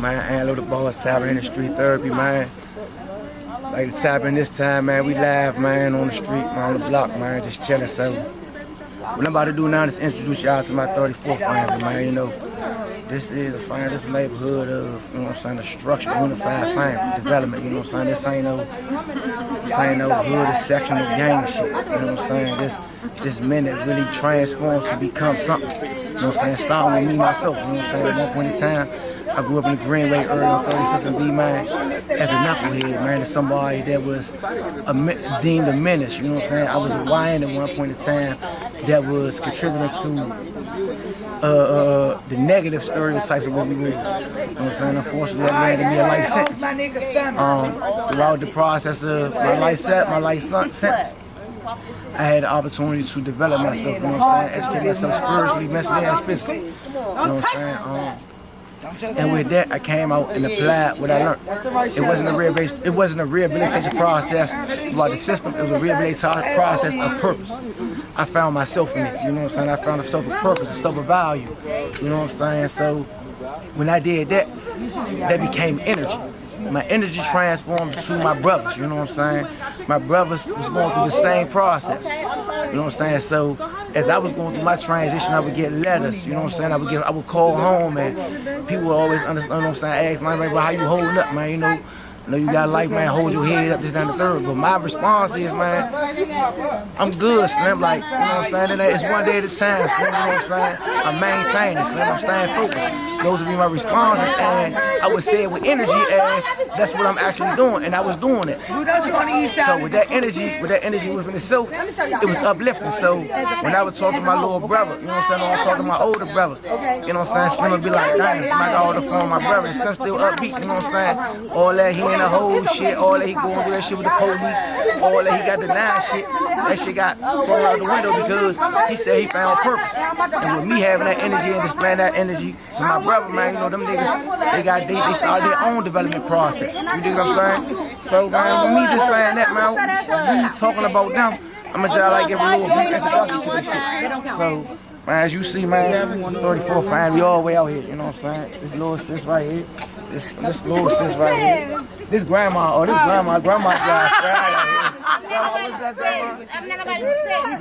Man, I ain't load the ball tapping in the street therapy, man. Like the tapping this time, man, we live, man, on the street, man, on the block, man, just chilling. So what I'm about to do now is introduce y'all to my 34th family, man, you know. This is a family, this neighborhood of, you know what I'm saying, the structure, unified family development, you know what I'm saying. This ain't no hood, this sectional gang shit, you know what I'm saying. This minute really transforms to become something, you know what I'm saying, starting with me, myself, you know what I'm saying. At one point in time, I grew up in the Greenway early on 35th and B, man, as a knucklehead, man, as somebody that was deemed a menace, you know what I'm saying. I was a YN at one point in time that was contributing to the negative stereotypes of what we were. You know what I'm saying? Unfortunately, that landed me a life sentence. Throughout the process of my life sentence, I had the opportunity to develop myself, you know what I'm saying, educate myself spiritually, mentally, and physically. You know what I'm saying? And with that, I came out and applied what I learned. It wasn't a rehabilitation process throughout the system. It was a rehabilitation process of purpose. I found myself in it. You know what I'm saying? I found myself a purpose, a self of value. You know what I'm saying? So when I did that, that became energy. My energy transformed to my brothers. You know what I'm saying? My brothers was going through the same process. You know what I'm saying? So as I was going through my transition, I would get letters, you know what I'm saying? I would call home and people would always understand, you know what I'm saying, ask, man, how you holding up, man, you know you got life, man, hold your head up, this, that, and the third. But my response is, man, I'm good, Slim, like, you know what I'm saying? It's one day at a time, Slim, you know what I'm saying? I'm maintaining, Slim, I'm staying focused. Those would be my responses, and I would say it with energy as that's what I'm actually doing, and I was doing it. So with that energy within itself, it was uplifting. So when I would talk to my little brother, you know what I'm saying, or I talk to my older brother, you know what I'm saying, Slim would be like, dang, I got all the phone of my brother, and Slim still upbeat, you know what I'm saying? All that he in the whole shit, all that he going through that shit with the police, all that he got denied shit, that shit got thrown out the window because he found purpose. And with me having that energy and displaying that energy to my brother, man, you know, them niggas, they started their own development process. You dig what I'm saying? So, man, with me just saying that, man, we talking about them, I'm gonna try to like give a little brief introduction to this shit. So, man, as you see, man, 34 fine, we all the way out here, you know what I'm saying? This little sis right here, this little sis right here. This grandma's grandma's right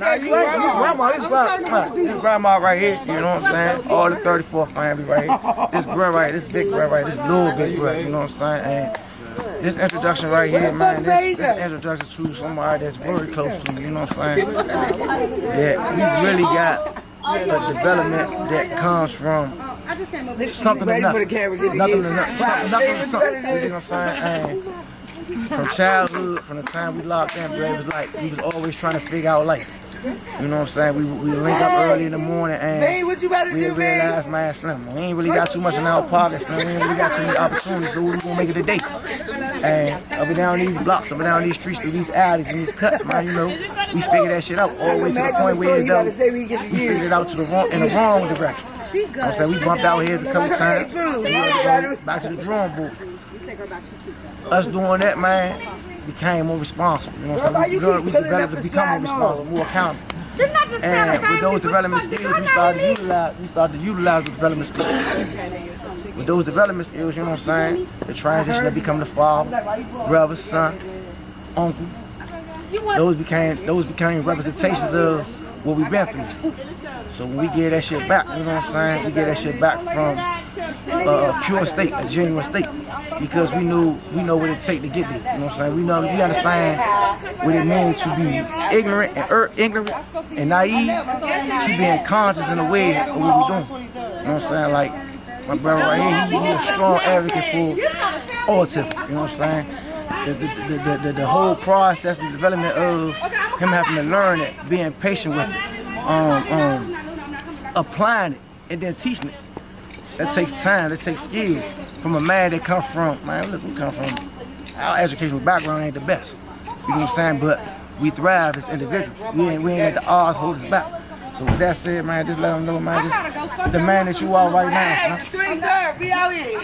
Grandma, what's that, grandma? This grandma right here, you know what I'm saying? All the 34 family right here. This girl right here, this big girl right here, this little big girl, you know what I'm saying? And this introduction right here, man, this introduction to somebody that's very close to me, you know what I'm saying? That we really got a development that comes from something to nothing. Nothing to something. You know what I'm saying? And from childhood, from the time we locked in, bro, it was like we was always trying to figure out life. You know what I'm saying? We link up early in the morning and we realize, man, Slim, we ain't really got too much in our pockets, Slim. We ain't really got too many opportunities, so we gonna make it a day. And up and down these blocks, up and down these streets, through these alleys and these cuts, man, you know, we figured that shit out all the way to the point where we figured it out in the wrong direction. You know what I'm saying? We bumped our heads a couple times. We had to go back to the drawing board. Us doing that, man, became more responsible. You know what I'm saying? We developed to become more responsible, more accountable. And with those development skills, we started to utilize the development skills. With those development skills, you know what I'm saying? The transition to become the father, brother, son, uncle. Those became representations of what we've been through. So when we get that shit back, you know what I'm saying? We get that shit back from a pure state, a genuine state, because we know what it takes to get there. You know what I'm saying? We understand what it means to be ignorant and naive, to being conscious in a way of what we're doing. You know what I'm saying? Like my brother right here, he's a strong advocate for autism. You know what I'm saying? The whole process and development of him having to learn it, being patient with it, applying it, and then teaching it. That takes time, that takes skills. From a man that come from, man, look, we come from, our educational background ain't the best. You know what I'm saying? But we thrive as individuals. We ain't let the odds hold us back. So with that said, man, just let them know, man, just the man that you are right now. Swing girl, be out here.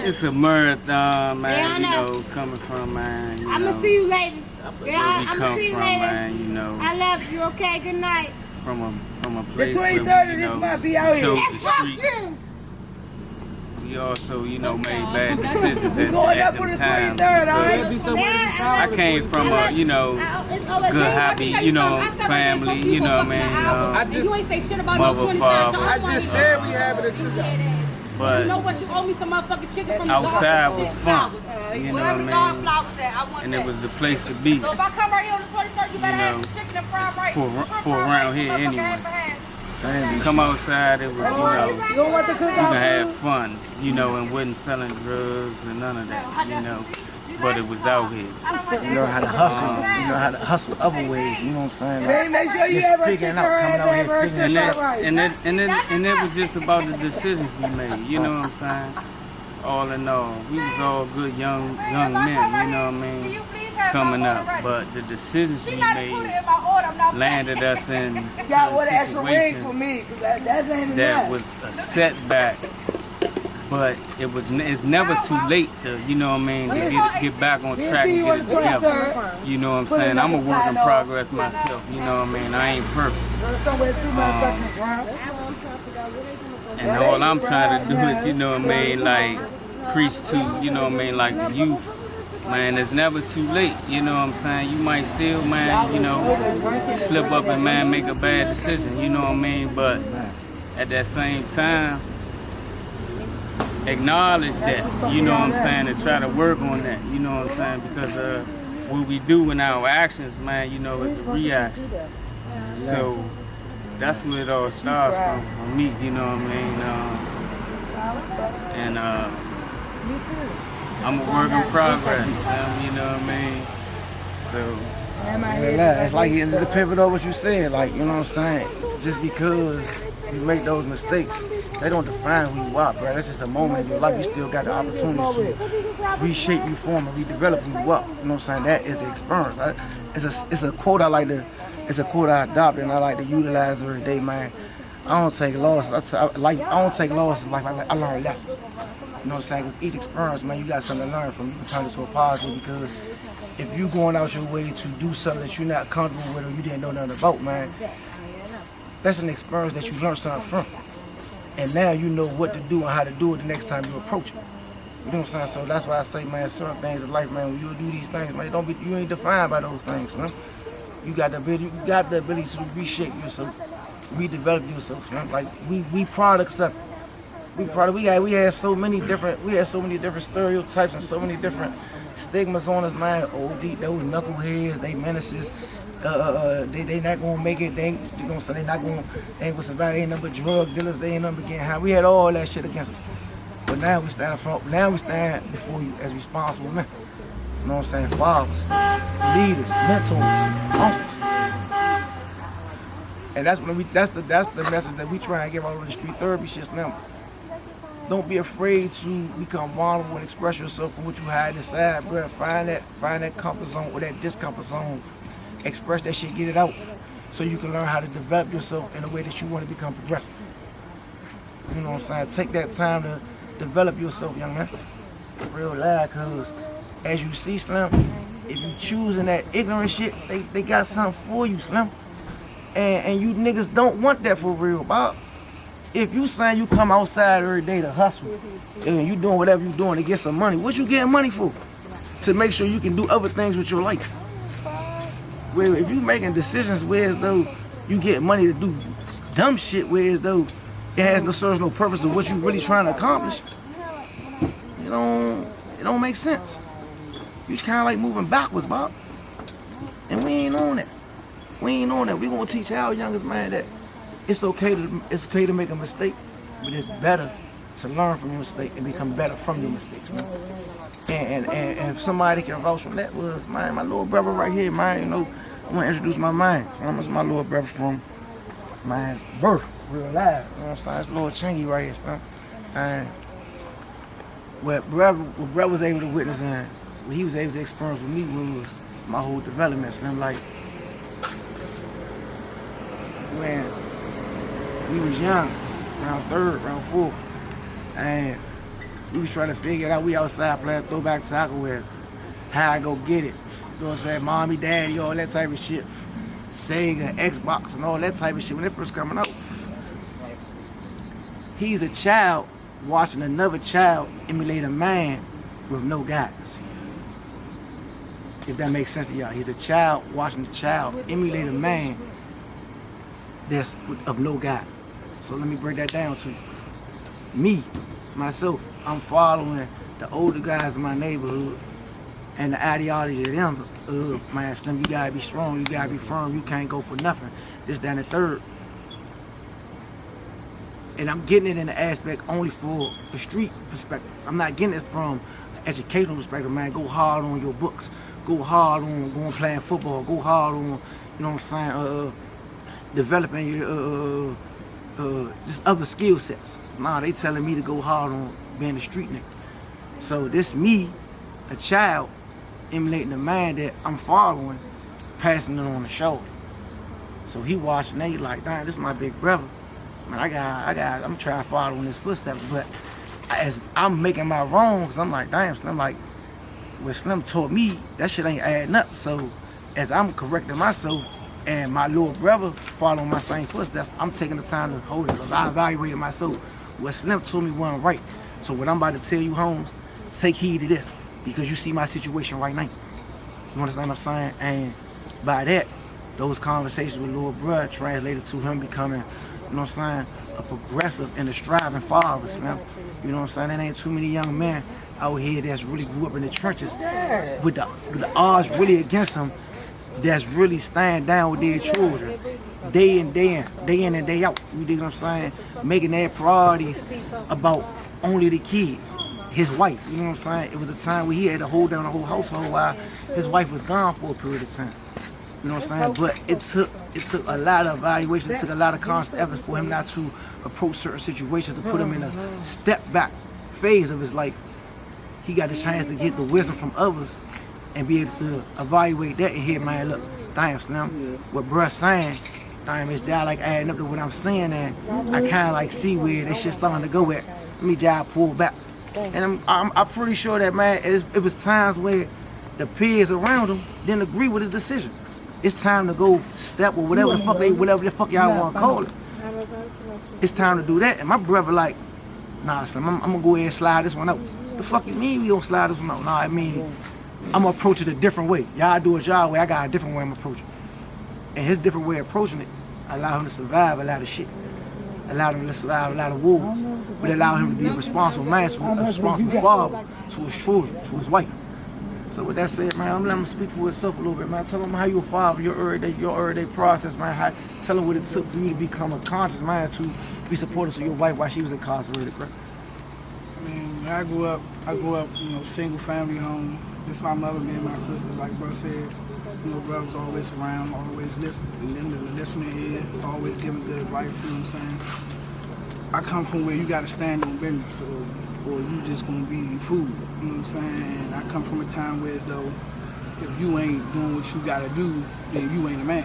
It's a marathon, man, you know, coming from, man, you know. I'm gonna see you later. Where we come from, man, you know. I love you, okay? Good night. from a place where we, Between 30, this might be out chose here. the street. We also, you know, made bad decisions Going at up for the them 23rd, times. alright? I came from a, you know, good, happy, you know, family, you know what I mean? You ain't say shit about Mother, no 25, father. so I just said we having a good time. But you know what? You owe me some motherfucking chicken from the outside garden. was fun, you know Wherever what dog I mean? flowers at, I want And that. it was the place to be So if I come right here on the 23rd, you better You have know, some chicken and fried rice. for around here anyway. Come outside, it was, you know, You don't want to cook you can have fun, you know, and wasn't selling drugs and none of that, you know. But it was out here. You know how to hustle. You know how to hustle other ways. You know what I'm saying? Man, make sure you Just have a picking chicken out, coming out here, and figuring And it that, and it was just about the decisions we made, you know what I'm saying? All in all, we was all good young men, you know what I mean, coming up. But the decisions we made landed us in Y'all order certain extra wings for situations me, cause that ain't that enough. was a setback. But it's never too late to, you know what I mean, to get back on track and get it together. You know what I'm saying? I'm a work in progress myself, you know what I mean? I ain't perfect. Somewhere too motherfucking drunk. And all I'm trying to do is, you know what I mean, like, preach to, you know what I mean, like the youth. Man, it's never too late, you know what I'm saying? You might still, man, you know, slip up and, man, make a bad decision, you know what I mean? But at that same time, acknowledge that, you know what I'm saying, and try to work on that, you know what I'm saying? Because what we do in our actions, man, you know, is a reaction. So that's where it all starts from for me, you know what I mean? I'm a work in progress, you know what I mean? So Yeah, it's like the pivot of what you said, like, you know what I'm saying? Just because you make those mistakes, they don't define who you are, bro. That's just a moment in your life. You still got the opportunity to reshape you, form, and redevelop who you are. You know what I'm saying? That is the experience. It's a quote it's a quote I adopted and I like to utilize every day, man. I don't take losses. I don't take losses like I learn lessons. You know what I'm saying? Because each experience, man, you got something to learn from. You can turn it to a positive because if you going out your way to do something that you're not comfortable with or you didn't know nothing about, man, that's an experience that you learned something from. And now you know what to do and how to do it the next time you approach it. You know what I'm saying? So that's why I say, man, certain things in life, man, when you do these things, man, you ain't defined by those things, man. You got the ability to reshape yourself, redevelop yourself, man. Like we products of we had so many different stereotypes and so many different stigmas on us, man. Those knuckleheads, they menaces. They not gonna make it. They ain't gonna survive. They ain't nothing but drug dealers. They ain't nothing but getting high. We had all that shit against us. But now we stand before you as responsible men. You know what I'm saying? Fathers, leaders, mentors, uncles. And that's the message that we try and give out on the street therapy shit now. Don't be afraid to become vulnerable and express yourself from what you hide inside, bro. Find that comfort zone or that discomfort zone. Express that shit, get it out, so you can learn how to develop yourself in a way that you want to become progressive. You know what I'm saying? Take that time to develop yourself, young man. Real loud, cause as you see, Slim, if you choosing that ignorant shit, they got something for you, Slim. And you niggas don't want that for real, Bob. If you saying you come outside every day to hustle, and you doing whatever you doing to get some money, what you getting money for? To make sure you can do other things with your life. Where if you making decisions where as though you get money to do dumb shit, where as though it has no serves no purpose of what you really trying to accomplish, it don't make sense. You kind of like moving backwards, Bob. And we ain't on that. We gonna teach our youngest man that it's okay to make a mistake, but it's better to learn from your mistake and become better from your mistakes. Man. And if somebody can vouch from that was my little brother right here, man. You know, I want to introduce my man. This is my little brother from my birth, real life. You know what I'm saying? It's little Chingy right here, son. And what brother was able to witness and what he was able to experience with me was my whole development. So I'm like, when we was young, around third, around fourth, and we was trying to figure it out. We outside playing throwback tackle with how I go get it. You know what I'm saying? Mommy, daddy, all that type of shit. Sega, Xbox, and all that type of shit when it first coming out. He's a child watching another child emulate a man with no guidance. If that makes sense to y'all. He's a child watching a child emulate a man that's of no guidance. So let me break that down to you. Me, myself, I'm following the older guys in my neighborhood and the ideology of them. Man, Slim, you gotta be strong, you gotta be firm, you can't go for nothing. This, that, and the third. And I'm getting it in the aspect only for the street perspective. I'm not getting it from an educational perspective, man. Go hard on your books. Go hard on going playing football. Go hard on, you know what I'm saying, developing your just other skill sets. Nah, they telling me to go hard on being a street nigga. So this me, a child, emulating the man that I'm following, passing it on the shoulder. So he watching, they like, damn, this is my big brother. Man, I'm trying to follow in his footsteps, but as I'm making my wrongs, I'm like, damn, Slim, like, what Slim taught me, that shit ain't adding up. So as I'm correcting myself and my little brother following my same footsteps, I'm taking the time to hold it. I evaluated myself. What Slim told me wasn't right. So what I'm about to tell you, Holmes, take heed to this, because you see my situation right now. You understand what I'm saying? And by that, those conversations with little bruh translated to him becoming, you know what I'm saying, a progressive and a striving father, Slim. You know what I'm saying? There ain't too many young men out here that's really grew up in the trenches with the odds really against them, that's really staying down with their children day in and day out. You dig what I'm saying? Making their priorities about only the kids, his wife. You know what I'm saying? It was a time where he had to hold down the whole household while his wife was gone for a period of time. You know what I'm saying? But it took a lot of evaluation, it took a lot of constant effort for him not to approach certain situations, to put him in a step back phase of his life. He got the chance to get the wisdom from others and be able to evaluate that and hear, man, look, damn, Slim, what bruh saying, damn, it's just like adding up to what I'm saying, and I kind of like see where this shit starting to go at. Let me just pull back. And I'm pretty sure that, man, it was times where the peers around him didn't agree with his decision. It's time to go step or whatever the fuck y'all want to call it. It's time to do that. And my brother like, nah, Slim, I'm gonna go ahead and slide this one out. The fuck you mean we gonna slide this one out? Nah, I mean, I'm gonna approach it a different way. Y'all do it y'all way, I got a different way I'm approaching it. And his different way of approaching it allow him to survive a lot of shit. Allow him to survive a lot of wars. But allow him to be a responsible man, a responsible father to his children, to his wife. So with that said, man, I'm letting him speak for himself a little bit, man. Tell him how you father, your everyday process, man. Tell him what it took for you to become a conscious man to be supportive to your wife while she was incarcerated, bro. I mean, I grew up, you know, single family home. Just my mother, me and my sister, like bro said, you know, bro was always around, always listening here, always giving good advice, you know what I'm saying? I come from where you gotta stand on business, or you just gonna be food, you know what I'm saying? And I come from a time where as though if you ain't doing what you gotta do, then you ain't a man.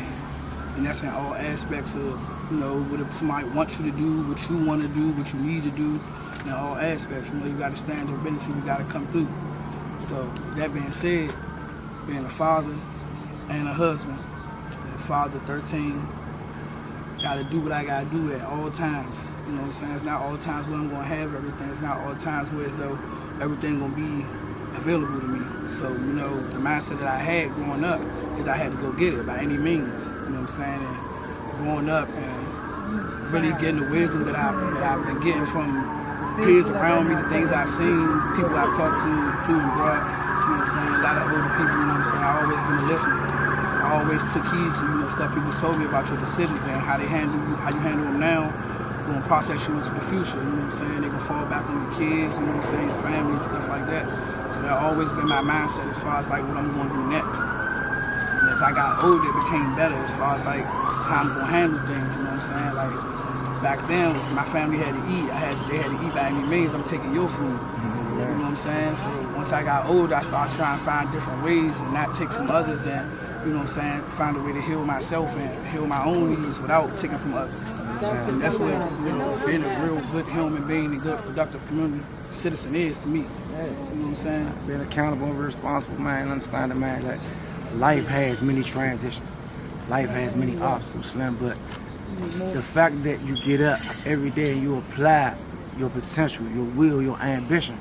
And that's in all aspects of, you know, what if somebody wants you to do, what you wanna do, what you need to do, in all aspects. You know, you gotta stand on business and you gotta come through. So that being said, being a father and a husband, and father 13, gotta do what I gotta do at all times. You know what I'm saying? It's not all times where I'm gonna have everything. It's not all times where as though everything gonna be available to me. So, you know, the mindset that I had growing up is I had to go get it by any means. You know what I'm saying? And growing up and really getting the wisdom that I've been getting from peers around me, the things I've seen, people I've talked to, including bro, you know what I'm saying, a lot of older people, you know what I'm saying, I've always been a listener. So I always took heed to, you know, stuff people told me about your decisions and how you handle them now, going to process you into the future, you know what I'm saying, they can fall back on your kids, you know what I'm saying, your family and stuff like that. So that's always been my mindset as far as like what I'm going to do next. And as I got older, it became better as far as like how I'm going to handle things, you know what I'm saying, like back then, my family had to eat. They had to eat by any means. I'm taking your food. You know what I'm saying? So once I got older, I started trying to find different ways and not take from others, and you know what I'm saying, find a way to heal myself and heal my own needs without taking from others. And that's what, you know, being a real good human being, a good productive community citizen is to me. You know what I'm saying? Being accountable and responsible, man, understanding, man, that life has many transitions. life has many obstacles, Slim, but the fact that you get up every day and you apply your potential, your will, your ambition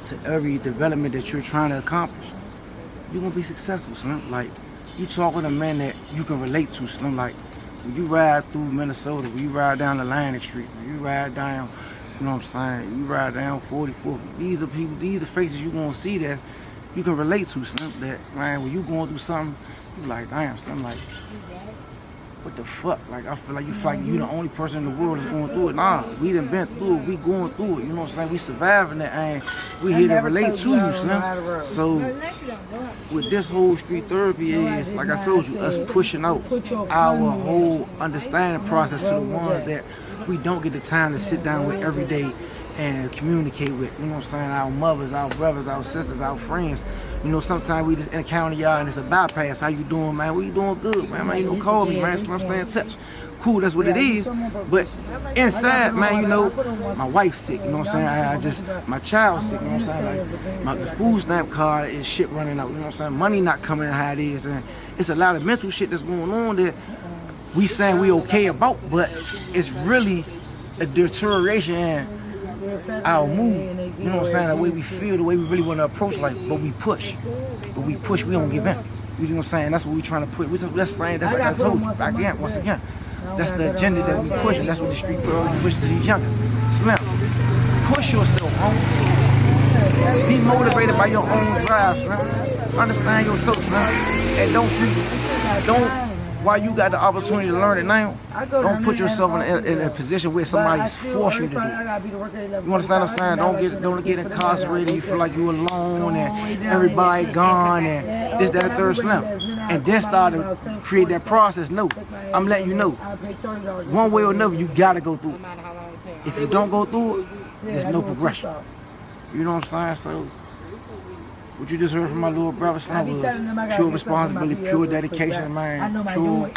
to every development that you're trying to accomplish, you're gonna be successful, Slim. Like, you talk with a man that you can relate to, Slim. Like, when you ride through Minnesota, when you ride down Atlantic Street, when you ride down, you know what I'm saying, you ride down 44th, these are people, these are faces you gonna see that you can relate to, Slim. That, man, when you going through something, you like, damn, Slim, like, what the fuck? Like, I feel like you the only person in the world that's going through it. Nah, we done been through it. We going through it. You know what I'm saying? We surviving it, and we here to relate to you, Slim. So, with this whole street therapy is, like I told you, us pushing out our whole understanding process to the ones that we don't get the time to sit down with every day and communicate with. You know what I'm saying? Our mothers, our brothers, our sisters, our friends. You know, sometimes we just encounter y'all and it's a bypass. How you doing, man? What you doing? Good, man. Man, you know, call me, man. Slim, stay in touch. Cool, that's what it is. But inside, man, you know, my wife's sick. You know what I'm saying? My child's sick. You know what I'm saying? Like, the food stamp card is shit running out. You know what I'm saying? Money not coming in how it is, and it's a lot of mental shit that's going on that we saying we okay about, but it's really a deterioration in our mood. You know what I'm saying? The way we feel, the way we really want to approach life, but we push. We don't give in. You know what I'm saying? That's what we trying to put. That's like I told you, again, once again. That's the agenda that we push, and that's what the street girls push to these youngers. Slim, push yourself, homie. Be motivated by your own drive, Slim. Understand yourself, Slim. And don't, while you got the opportunity to learn it now, don't put yourself in a position where somebody's forcing you to do it. You understand what I'm saying? Don't get incarcerated. You feel like you're alone and everybody gone and this, that, and third, Slim. And then start to create that process. No, I'm letting you know, one way or another, you gotta go through it. If you don't go through it, there's no progression. You know what I'm saying? So, what you just heard from my little brother, Slim, was pure responsibility, pure dedication, man, pure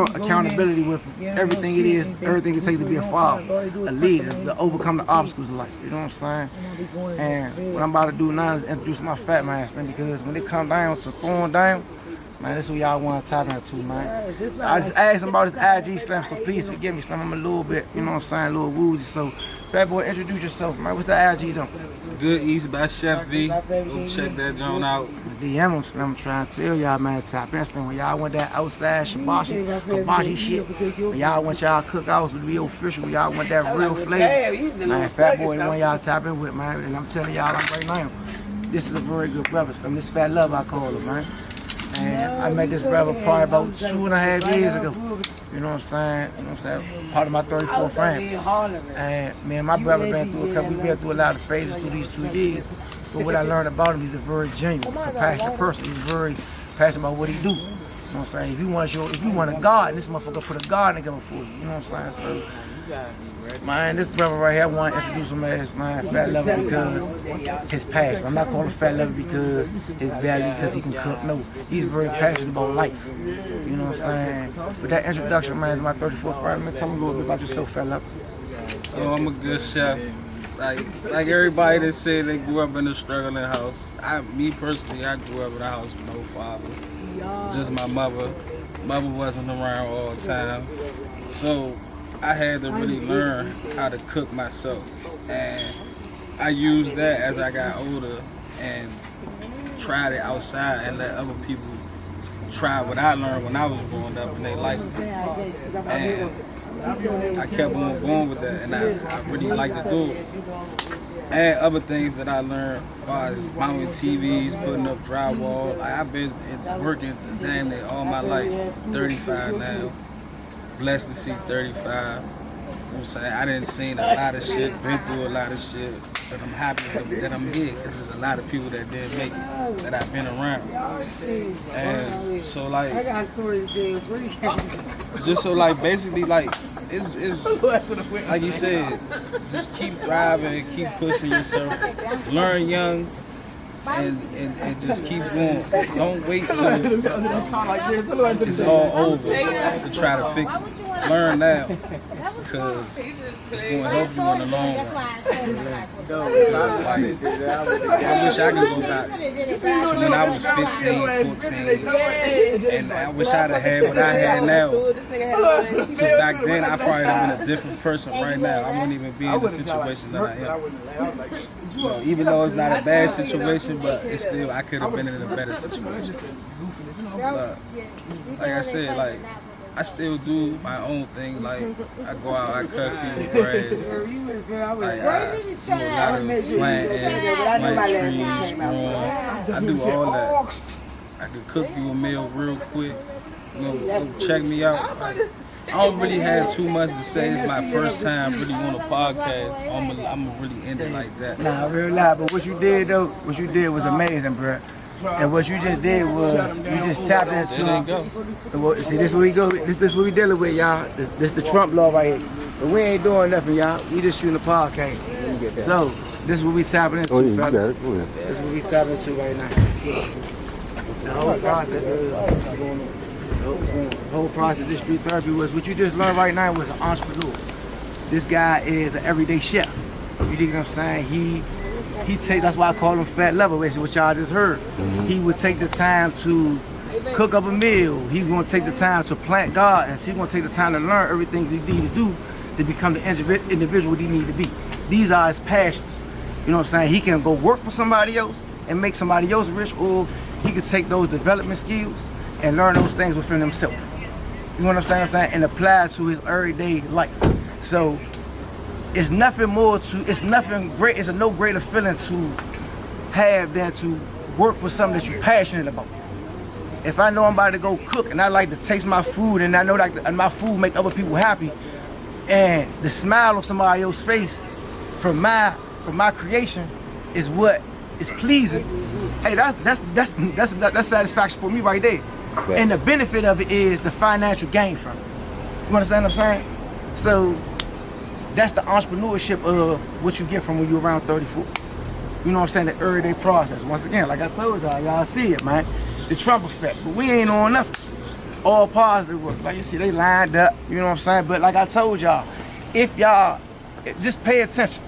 accountability with everything it is, everything it takes to be a father, a leader, to overcome the obstacles of life. You know what I'm saying? And what I'm about to do now is introduce my fat man, man, because when it comes down to throwing down, man, this is what y'all want to tap into, man. I just asked him about his IG, Slim, so please forgive me, Slim. I'm a little bit, you know what I'm saying, a little woozy. So, fat boy, introduce yourself, man. What's the IG though? Good East by Chef V. Go check that joint out. DM him, Slim. I'm trying to tell y'all, man, tap in, Slim. When y'all want that outside hibachi shit, when y'all want y'all cookouts with real official, when y'all want that real flavor, man, fat boy, the one y'all tap in with, man. And I'm telling y'all, I'm right now, this is a very good brother, Slim. This Fat Love, I call him, man. And I met this brother probably about 2.5 years ago. You know what I'm saying? You know what I'm saying? Part of my 34 friends. And me and my brother been through a lot of phases through these 2 years. But what I learned about him, he's a very genuine, compassionate person. He's very passionate about what he do. You know what I'm saying? If you want a God, this motherfucker put a God together for you. You know what I'm saying? So, man, this brother right here, I want to introduce him as, man, Fat Lover because his passion. I'm not calling him Fat Lover because his value, because he can cook. No, he's very passionate about life. You know what I'm saying? With that introduction, man, to my 34th friend, man, tell me a little bit about yourself, Fat Lover. So I'm a good chef. Like everybody that said they grew up in a struggling house. Me personally, I grew up in a house with no father. Just my mother. Mother wasn't around all the time. So I had to really learn how to cook myself. And I used that as I got older and tried it outside and let other people try what I learned when I was growing up, and they liked it. And I kept on going with that, and I really like to do it. And other things that I learned as far as mounting TVs, putting up drywall. I've been working damn near all my life, 35 now. Blessed to see 35. You know what I'm saying? I didn't see a lot of shit, been through a lot of shit, but I'm happy that I'm here because there's a lot of people that didn't make it, that I've been around. And so like, just so like basically like, it's like you said, just keep thriving and keep pushing yourself, learn young, and just keep going. Don't wait till it's all over to try to fix it. learn now because it's going to help you in the long run. Because, like, I wish I could go back to when I was 15, 14, and I wish I'd have had what I had now. Because back then, I probably would have been a different person right now. I wouldn't even be in the situation that I am. You know, even though it's not a bad situation, but it's still, I could have been in a better situation. But like I said, like, I still do my own thing. Like, I go out, I cut people's grass. Like, I do a lot of planting, plant trees, growing. I do all that. I could cook you a meal real quick. You know, go check me out. Like, I don't really have too much to say. It's my first time really on a podcast. I'm gonna really end it like that. Nah, real loud. But what you did though, what you did was amazing, bro. And what you just did was you just tapped into. See, this is what we go. This is what we dealing with, y'all. This the Trump law right here. But we ain't doing nothing, y'all. We just shooting a podcast. So this is what we tapping into. Oh yeah, you got it. Go ahead. This is what we tapping into right now. The whole process of this street therapy was what you just learned right now was an entrepreneur. This guy is an everyday chef. You dig what I'm saying? He take, that's why I call him Fat Lover, which y'all just heard. He would take the time to cook up a meal. He's gonna take the time to plant gardens. He's gonna take the time to learn everything he need to do to become the individual he need to be. These are his passions. You know what I'm saying? He can go work for somebody else and make somebody else rich, or he could take those development skills and learn those things within himself. You understand what I'm saying? And apply to his everyday life. So it's nothing more to, it's nothing great, it's a no greater feeling to have than to work for something that you're passionate about. If I know I'm about to go cook and I like to taste my food and I know that my food make other people happy, and the smile on somebody else's face from my creation is what is pleasing, hey, that's satisfaction for me right there. Right. And the benefit of it is the financial gain from it. You understand what I'm saying? So that's the entrepreneurship of what you get from when you're around 34. You know what I'm saying? The everyday process. Once again, like I told y'all see it, man. The Trump effect. But we ain't on nothing. All positive work. Like you see, they lined up. You know what I'm saying? But like I told y'all, if y'all just pay attention.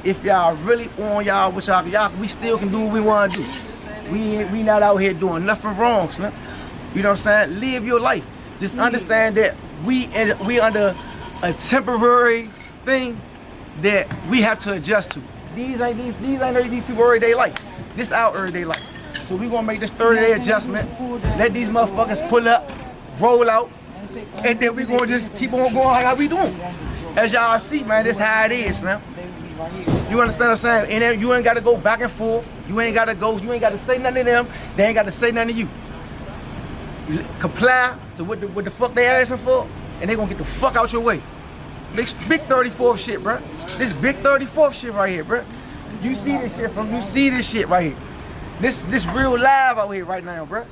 If y'all really on y'all, which y'all, we still can do what we want to do. We not out here doing nothing wrong, Slim. You know what I'm saying? Live your life. Just understand that we under a temporary thing that we have to adjust to. These ain't these people everyday life. This our everyday life. So we gonna make this 30-day adjustment. Let these motherfuckers pull up, roll out, and then we gonna just keep on going like how we doing. As y'all see, man, this how it is, man. You understand what I'm saying? And then you ain't gotta go back and forth. You ain't gotta say nothing to them. They ain't gotta say nothing to you. Comply to what the fuck they asking for, and they gonna get the fuck out your way. Big 34th shit, bro. This big 34th shit right here, bro. You see this shit right here. This real live out here right now, bro.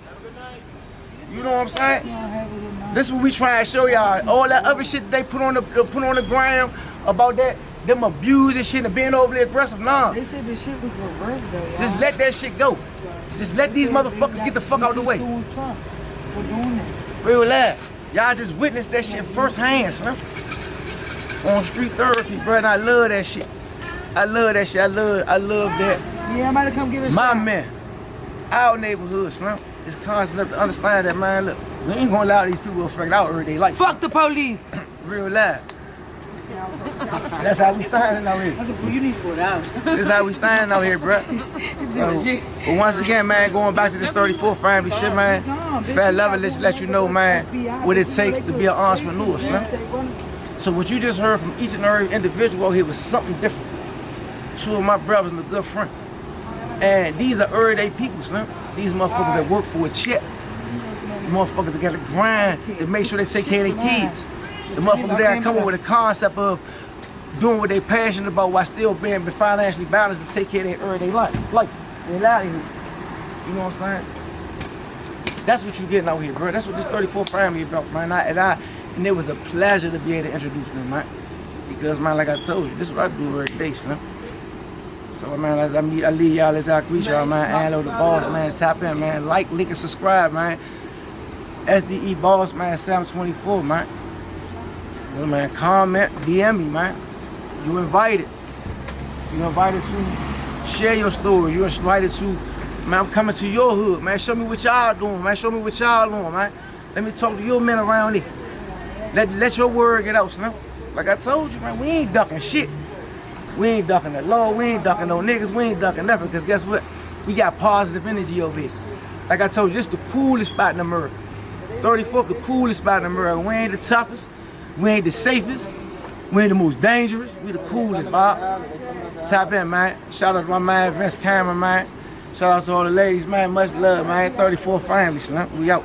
You know what I'm saying? This is what we try to show y'all. All that other shit that they put on the ground about that, them abuse and shit and being overly aggressive. Nah. They said the shit was reversed though. Just let that shit go. Just let these motherfuckers get the fuck out of the way. Real live. Y'all just witnessed that shit firsthand, man. On street therapy, bro, and I love that shit. I love that shit. I love that. Yeah, I'm about to come give it. My man, our neighborhood, Slim, is constant enough to understand that, man. Look, we ain't gonna allow these people to affect our everyday life. Fuck the police. Real live. That's how we standing out here. You need $4. This is how we standing out here, bro. But once again, man, going back to this 34 family shit, man. Fat Lover, let's let you know, man, what it takes to be an entrepreneur, Slim. So what you just heard from each and every individual out here was something different. Two of my brothers and a good friend. And these are everyday people, Slim. These motherfuckers that work for a check. The motherfuckers that gotta grind to make sure they take care of their kids. The motherfuckers that come up with a concept of doing what they passionate about while still being financially balanced to take care of their everyday life. Like, they're out here. You know what I'm saying? That's what you getting out here, bro. That's what this 34 family about, man. And it was a pleasure to be able to introduce them, man. Because, man, like I told you, this is what I do every day, man. So, man, as I leave y'all, as I greet y'all, man, Hello the Boss, man, tap in, man. Like, link, and subscribe, man. SDE Boss, man, 724, man. You know, man, comment, DM me, man. You invited. You invited to share your story. You invited to, man, I'm coming to your hood, man. Show me what y'all doing, man. Show me what y'all doing, man. Let me talk to your men around here. Let your word get out, son. Like I told you, man, we ain't ducking shit. We ain't ducking the law. We ain't ducking no niggas. We ain't ducking nothing. Because guess what? We got positive energy over here. Like I told you, this the coolest spot in America. 34th, the coolest spot in America. We ain't the toughest. We ain't the safest. We ain't the most dangerous. We the coolest, Bob. Tap in, man. Shout out to my man, Vince Cameron, man. Shout out to all the ladies, man. Much love, man. 34 family, son. We out.